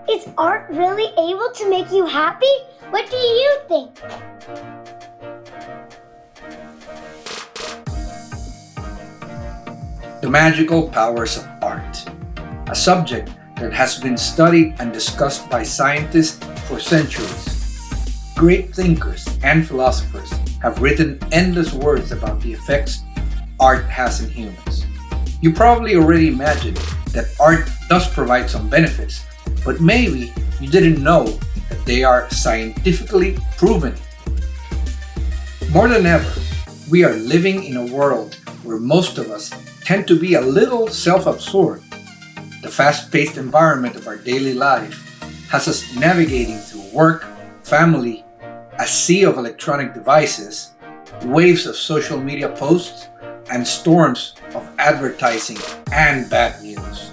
Is art really able to make you happy? What do you think? The magical powers of art, a subject that has been studied and discussed by scientists for centuries. Great thinkers and philosophers have written endless words about the effects art has in humans. You probably already imagined that art does provide some benefits, but maybe you didn't know that they are scientifically proven. More than ever, we are living in a world where most of us tend to be a little self-absorbed. The fast-paced environment of our daily life has us navigating through work, family, a sea of electronic devices, waves of social media posts, and storms of advertising and bad news.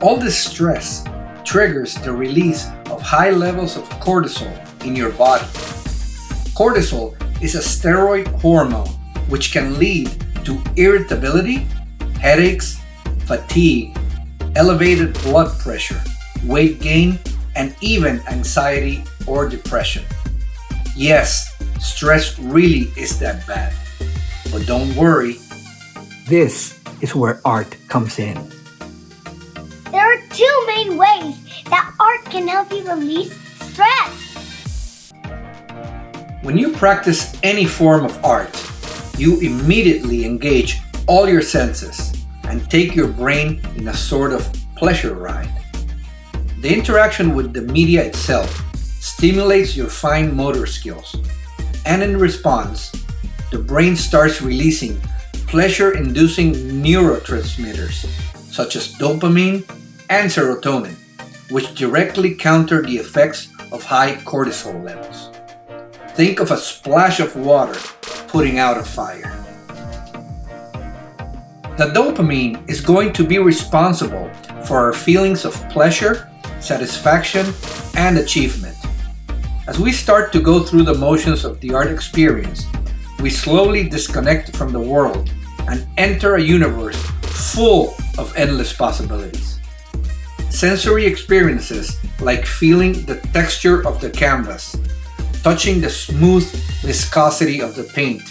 All this stress triggers the release of high levels of cortisol in your body. Cortisol is a steroid hormone which can lead to irritability, headaches, fatigue, elevated blood pressure, weight gain, and even anxiety or depression. Yes, stress really is that bad. But don't worry. This is where art comes in. There are two main ways that art can help you release stress. When you practice any form of art, you immediately engage all your senses and take your brain in a sort of pleasure ride. The interaction with the media itself stimulates your fine motor skills, and in response, the brain starts releasing pleasure-inducing neurotransmitters such as dopamine and serotonin, which directly counter the effects of high cortisol levels. Think of a splash of water putting out a fire. The dopamine is going to be responsible for our feelings of pleasure, satisfaction, and achievement. As we start to go through the motions of the art experience, we slowly disconnect from the world and enter a universe full of endless possibilities. Sensory experiences like feeling the texture of the canvas, touching the smooth viscosity of the paint,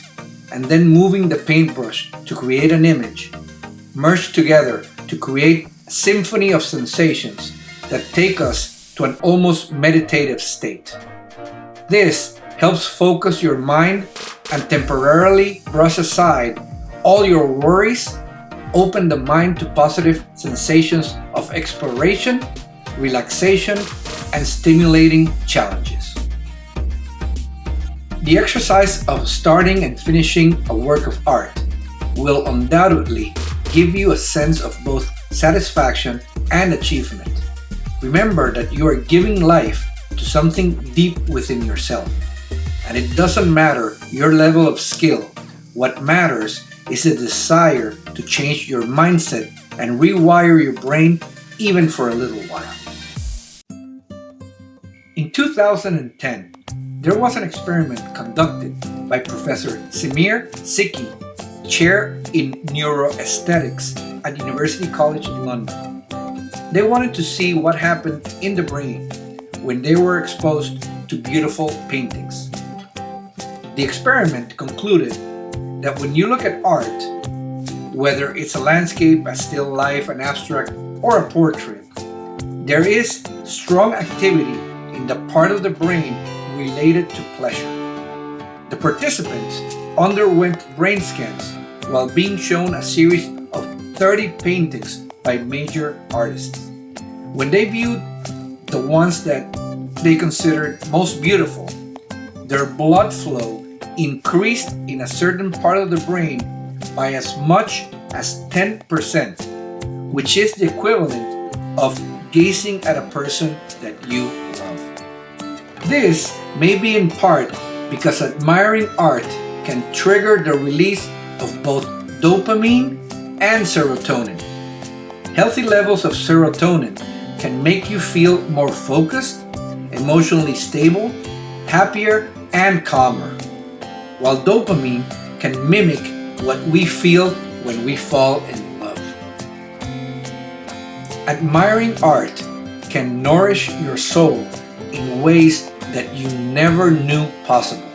and then moving the paintbrush to create an image, merge together to create a symphony of sensations that take us to an almost meditative state. This helps focus your mind and temporarily brush aside all your worries, open the mind to positive sensations of exploration, relaxation, and stimulating challenges. The exercise of starting and finishing a work of art will undoubtedly give you a sense of both satisfaction and achievement. Remember that you are giving life to something deep within yourself. And it doesn't matter your level of skill. What matters is the desire to change your mindset and rewire your brain even for a little while. In 2010, there was an experiment conducted by Professor Semir Zeki, chair in neuroaesthetics at University College London. They wanted to see what happened in the brain when they were exposed to beautiful paintings. The experiment concluded that when you look at art, whether it's a landscape, a still life, an abstract, or a portrait, there is strong activity in the part of the brain related to pleasure. The participants underwent brain scans while being shown a series of 30 paintings by major artists. When they viewed the ones that they considered most beautiful, their blood flow increased in a certain part of the brain by as much as 10%, which is the equivalent of gazing at a person that you love. This may be in part because admiring art can trigger the release of both dopamine and serotonin. Healthy levels of serotonin can make you feel more focused, emotionally stable, happier, and calmer, while dopamine can mimic what we feel when we fall in love. Admiring art can nourish your soul in ways that you never knew possible.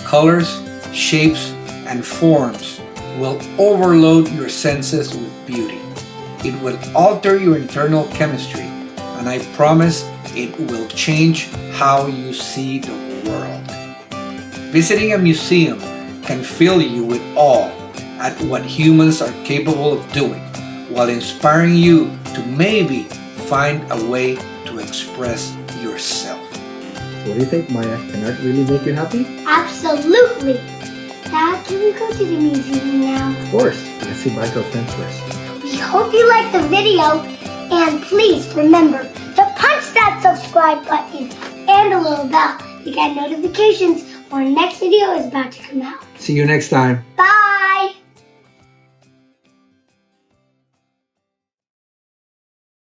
Colors, shapes, and forms will overload your senses with beauty. It will alter your internal chemistry, and I promise it will change how you see the world. Visiting a museum can fill you with awe at what humans are capable of doing, while inspiring you to maybe find a way to express yourself. What do you think, Maya? Can art really make you happy? Absolutely. Dad, can we go to the museum now? Of course. Let's see Michael's friends first. We hope you liked the video, and please remember to punch that subscribe button and the little bell to get notifications when our next video is about to come out. See you next time. Bye!